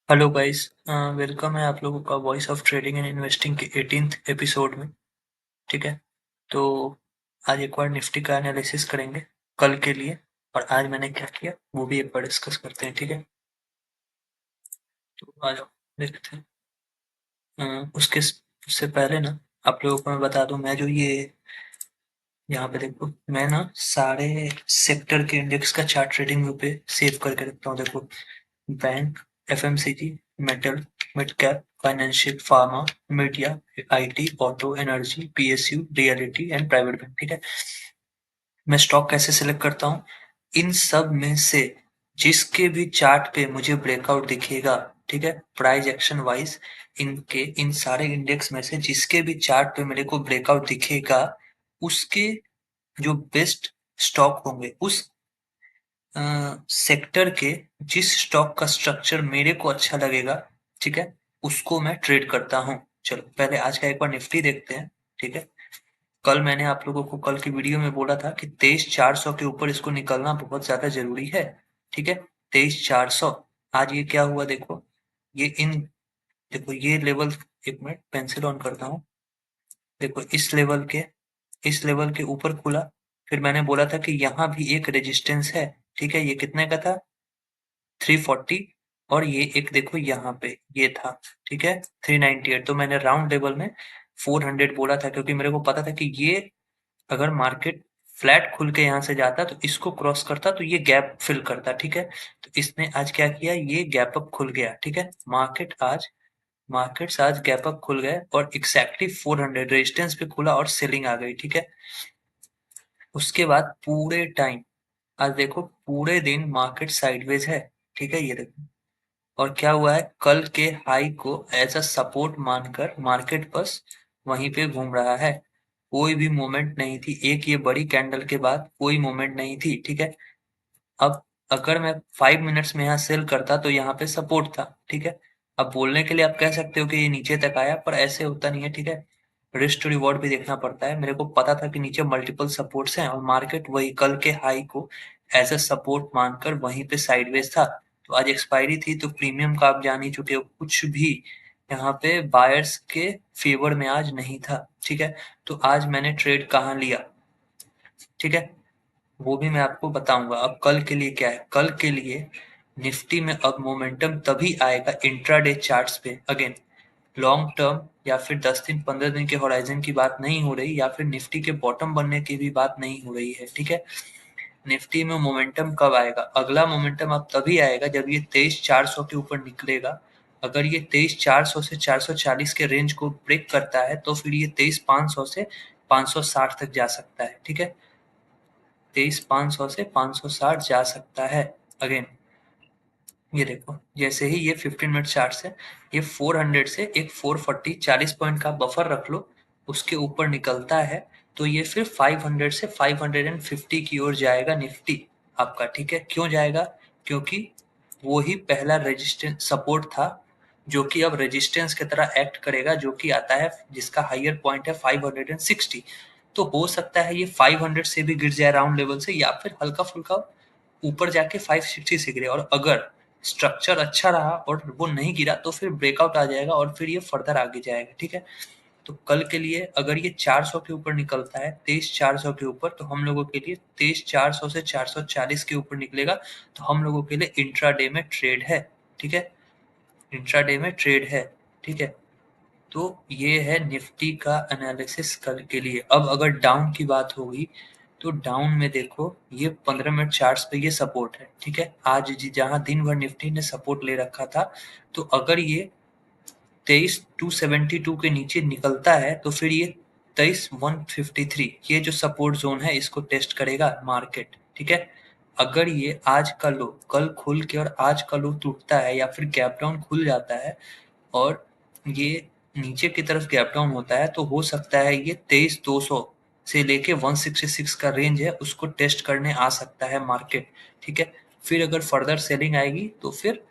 Hello guys. Welcome है आप लोगों का voice of trading and investing के 18th एपिसोड में। ठीक है। तो आज एक बार निफ्टी का एनालिसिस करेंगे कल के लिए, और आज मैंने क्या किया वो भी एक बार डिस्कस करते हैं। ठीक है, तो आ जाओ देखते हैं। उससे पहले ना आप लोगों को मैं बता दूं, मैं जो ये यहाँ पे देखो, मैं ना सारे सेक्टर के इंडेक्स का चार्ट ट्रेडिंग व्यू पे सेव करके रखता हूँ। देखो, bank, FMCG, metal, mid cap, financial, pharma, media, IT, auto, energy, PSU, reality and private bank. ठीक है, मैं स्टॉक कैसे सिलेक्ट करता हूँ? इन सब में से जिसके भी चार्ट पे मुझे ब्रेकआउट दिखेगा, ठीक है, प्राइस एक्शन वाइज, इनके इन सारे इंडेक्स में से जिसके भी चार्ट पे मेरे को ब्रेकआउट दिखेगा, उसके जो बेस्ट स्टॉक होंगे, उस सेक्टर के जिस स्टॉक का स्ट्रक्चर मेरे को अच्छा लगेगा, ठीक है, उसको मैं ट्रेड करता हूँ। चलो पहले आज का एक बार निफ्टी देखते हैं। ठीक है, कल मैंने आप लोगों को कल की वीडियो में बोला था कि 23,400 के ऊपर इसको निकलना बहुत ज्यादा जरूरी है। ठीक है, 23,400। आज ये क्या हुआ देखो, ये इन देखो ये लेवल, एक मिनट पेंसिल ऑन करता हूँ। देखो इस लेवल के ऊपर खुला, फिर मैंने बोला था कि यहाँ भी एक रेजिस्टेंस है। ठीक है, ये कितने का था? 340। और ये एक देखो यहाँ पे ये था, ठीक है, 398। तो मैंने राउंड लेवल में 400 बोला था, क्योंकि मेरे को पता था कि ये अगर मार्केट फ्लैट खुल के यहाँ से जाता तो इसको क्रॉस करता तो ये गैप फिल करता। ठीक है, तो इसने आज क्या किया, ये गैप अप खुल गया। ठीक है, मार्केट्स आज गैप अप खुल गए और एग्जैक्टली 400 रेजिस्टेंस पे खुला और सेलिंग आ गई। ठीक है, उसके बाद पूरे टाइम, आज देखो पूरे दिन मार्केट साइडवेज है। ठीक है, ये देखो, और क्या हुआ है, कल के हाई को एज अ सपोर्ट मानकर मार्केट बस वहीं पे घूम रहा है। कोई भी मूवमेंट नहीं थी, एक ये बड़ी कैंडल के बाद कोई मूवमेंट नहीं थी। ठीक है, अब अगर मैं 5 मिनट्स में यहाँ सेल करता तो यहाँ पे सपोर्ट था। ठीक है, अब बोलने के लिए आप कह सकते हो कि ये नीचे तक आया, पर ऐसे होता नहीं है। ठीक है, रिस्क टू रिवॉर्ड भी देखना पड़ता है। मेरे को पता था कि नीचे मल्टीपल सपोर्ट्स हैं और मार्केट वही कल के हाई को एज अ सपोर्ट मानकर वहीं पे साइडवेज था। तो आज एक्सपायरी थी, तो प्रीमियम का आप जान ही चुके हो, कुछ भी यहाँ पे बायर्स के फेवर में आज नहीं था। ठीक है, तो आज मैंने ट्रेड कहाँ लिया, ठीक है, वो भी मैं आपको बताऊंगा। अब कल के लिए क्या है, कल के लिए निफ्टी में अब मोमेंटम तभी आएगा इंट्राडे चार्ट्स पे। अगेन, लॉन्ग टर्म या फिर 10 दिन 15 दिन के होराइजन की बात नहीं हो रही, या फिर निफ्टी के बॉटम बनने की भी बात नहीं हो रही है। ठीक है, निफ्टी में मोमेंटम कब आएगा, अगला मोमेंटम अब तभी आएगा जब ये 23,400 के ऊपर निकलेगा। अगर ये 23,400 से 440 के रेंज को ब्रेक करता है तो फिर ये 23,500 से 560 तक जा सकता है। ठीक है, 23,500 से 560 जा सकता है। अगेन, ये देखो, जैसे ही ये 15 मिनट चार्ट से ये 400 से एक 440 40 पॉइंट का बफर रख लो, उसके ऊपर निकलता है तो ये फिर 500 से 550 की ओर जाएगा निफ्टी आपका। ठीक है, क्यों जाएगा? क्योंकि वो ही पहला रेजिस्टेंस सपोर्ट था, जो कि अब रेजिस्टेंस की तरह एक्ट करेगा, जो कि आता है जिसका हायर पॉइंट है 560। तो हो सकता है ये 500 से भी गिर जाए राउंड लेवल से, या फिर हल्का फुल्का ऊपर जाके 560 से गिरे, और अगर स्ट्रक्चर अच्छा रहा और वो नहीं गिरा तो फिर ब्रेकआउट आ जाएगा और फिर ये फर्दर आगे जाएगा। ठीक है, तो कल के लिए अगर ये 400 के ऊपर निकलता है, 23,400 के ऊपर, तो हम लोगों के लिए 23,400 से 440 के ऊपर निकलेगा तो हम लोगों के लिए इंट्राडे में ट्रेड है। ठीक है, इंट्राडे में ट्रेड है। ठीक है, तो ये है निफ्टी का एनालिसिस कल के लिए। अब अगर डाउन की बात होगी तो डाउन में देखो, ये 15 मिनट चार्ट्स पे ये सपोर्ट है। ठीक है, आज जहां दिन भर निफ्टी ने सपोर्ट ले रखा था, तो अगर ये 23,272 के नीचे निकलता है तो फिर ये 23,153, ये जो सपोर्ट जोन है इसको टेस्ट करेगा मार्केट। ठीक है, अगर ये आज का लो कल खुल के और आज का लो टूटता है या फिर गैप डाउन खुल जाता है और ये नीचे की तरफ गैप डाउन होता है, तो हो सकता है ये 23,200 से लेके 166 का रेंज है उसको टेस्ट करने आ सकता है मार्केट। ठीक है, फिर अगर फर्दर सेलिंग आएगी तो फिर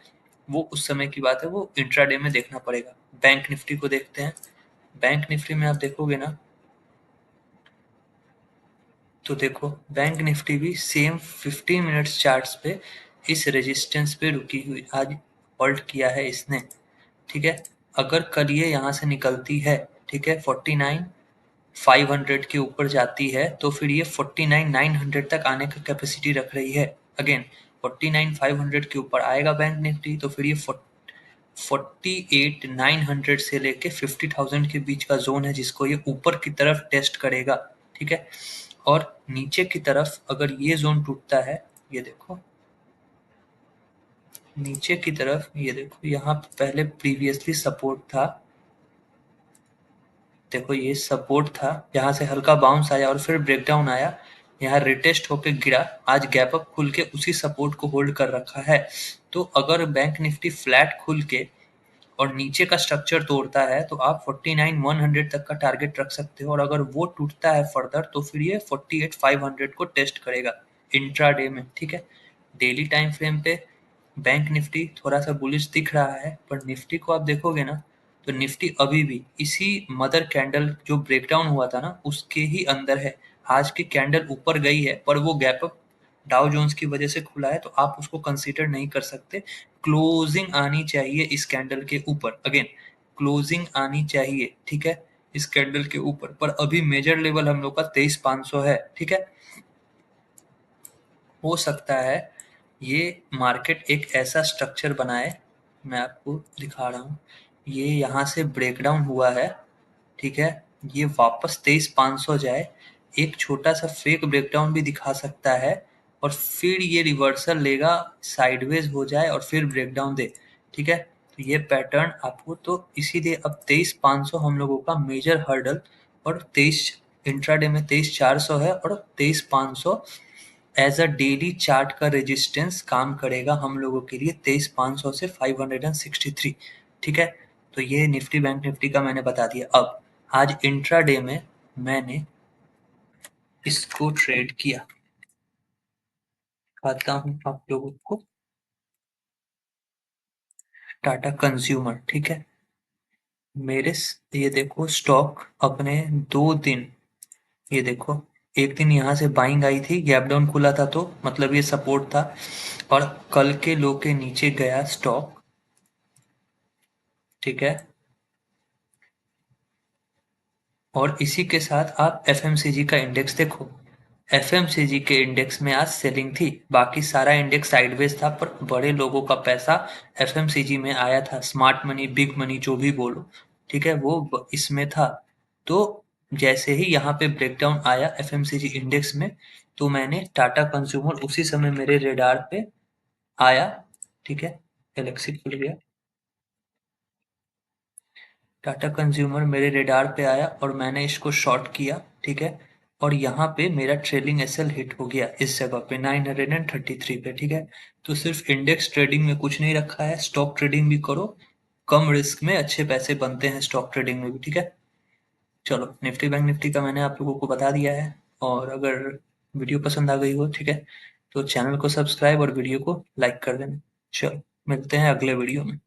वो उस समय की बात है, वो इंट्राडे में देखना पड़ेगा। बैंक निफ्टी को देखते हैं। बैंक निफ्टी में आप देखोगे ना, तो देखो बैंक निफ्टी भी सेम 15 मिनट्स चार्ट्स पे इस रेजिस्टेंस पे रुकी हुई आज, हॉल्ट किया है इसने, ठीक है। अगर कल ये यहाँ से निकलती है, ठीक है, 49,500 के ऊपर जाती है, तो फिर ये 49,900 तक आने का कैपेसिटी रख रही है। अगेन 49,500 के ऊपर आएगा बैंक निफ्टी, तो फिर ये 48,900 से लेके 50,000 के बीच का जोन है जिसको ये ऊपर की तरफ टेस्ट करेगा, ठीक है। और नीचे की तरफ अगर ये जोन टूटता है, ये देखो नीचे की तरफ, ये देखो यहाँ पहले प्रीवियसली सपोर्ट था, देखो ये सपोर्ट था, यहाँ से हल्का बाउंस आया और फिर ब्रेकडाउन आया, यहाँ रिटेस्ट होके गिरा, आज गैप अप खुल के उसी सपोर्ट को होल्ड कर रखा है। तो अगर बैंक निफ्टी फ्लैट खुल के और नीचे का स्ट्रक्चर तोड़ता है तो आप 49,100 तक का टारगेट रख सकते हो, और अगर वो टूटता है फर्दर तो फिर ये 48,500 को टेस्ट करेगा इंट्राडे में, ठीक है। डेली टाइम फ्रेम पे बैंक निफ्टी थोड़ा सा बुलिश दिख रहा है, पर निफ्टी को आप देखोगे ना, तो निफ्टी अभी भी इसी मदर कैंडल जो ब्रेकडाउन हुआ था ना उसके ही अंदर है। आज की कैंडल ऊपर गई है पर वो गैप अप डाउ जोन्स की वजह से खुला है, तो आप उसको कंसीडर नहीं कर सकते। क्लोजिंग आनी चाहिए इस कैंडल के ऊपर, अगेन क्लोजिंग आनी चाहिए, ठीक है, इस कैंडल के ऊपर। पर अभी मेजर लेवल हम लोग का 23,500 है, ठीक है। हो सकता है ये मार्केट एक ऐसा स्ट्रक्चर बनाए, मैं आपको दिखा रहा हूँ, ये यहाँ से ब्रेकडाउन हुआ है, ठीक है, ये वापस 23,500 जाए, एक छोटा सा फेक ब्रेकडाउन भी दिखा सकता है, और फिर ये रिवर्सल लेगा, साइडवेज हो जाए और फिर ब्रेकडाउन दे, ठीक है। तो ये पैटर्न आपको, तो इसीलिए अब 23,500 हम लोगों का मेजर हर्डल, और 23 इंट्राडे में 23,400 है, और 23,500 एज अ डेली चार्ट का रेजिस्टेंस काम करेगा हम लोगों के लिए 23,500 से 563, ठीक है। तो ये निफ्टी बैंक निफ्टी का मैंने बता दिया। अब आज इंट्राडे में मैंने इसको ट्रेड किया, दिखाता हूँ आप लोगों को, टाटा कंज्यूमर, ठीक है। ये देखो स्टॉक अपने 2 दिन, ये देखो एक दिन यहाँ से बाइंग आई थी, गैप डाउन खुला था तो मतलब ये सपोर्ट था, और कल के लो के नीचे गया स्टॉक, ठीक है। और इसी के साथ आप एफएमसीजी का इंडेक्स देखो, एफएमसीजी के इंडेक्स में आज सेलिंग थी, बाकी सारा इंडेक्स साइडवेज था, पर बड़े लोगों का पैसा एफएमसीजी में आया था, स्मार्ट मनी बिग मनी जो भी बोलो, ठीक है, वो इसमें था। तो जैसे ही यहाँ पे ब्रेकडाउन आया एफएमसीजी इंडेक्स में, तो मैंने टाटा कंज्यूमर उसी समय मेरे रेडार पे आया, ठीक है, एलएक्सी खुल गया, टाटा कंज्यूमर मेरे रेडार पे आया और मैंने इसको शॉर्ट किया, ठीक है। और यहाँ पे मेरा ट्रेलिंग एसएल हिट हो गया इस जगह पे 933 पे, ठीक है। तो सिर्फ इंडेक्स ट्रेडिंग में कुछ नहीं रखा है, स्टॉक ट्रेडिंग भी करो, कम रिस्क में अच्छे पैसे बनते हैं स्टॉक ट्रेडिंग में भी, ठीक है। चलो निफ्टी बैंक निफ्टी का मैंने आप लोगों को बता दिया है, और अगर वीडियो पसंद आ गई हो, ठीक है, तो चैनल को सब्सक्राइब और वीडियो को लाइक कर देना। चलो मिलते हैं अगले वीडियो में।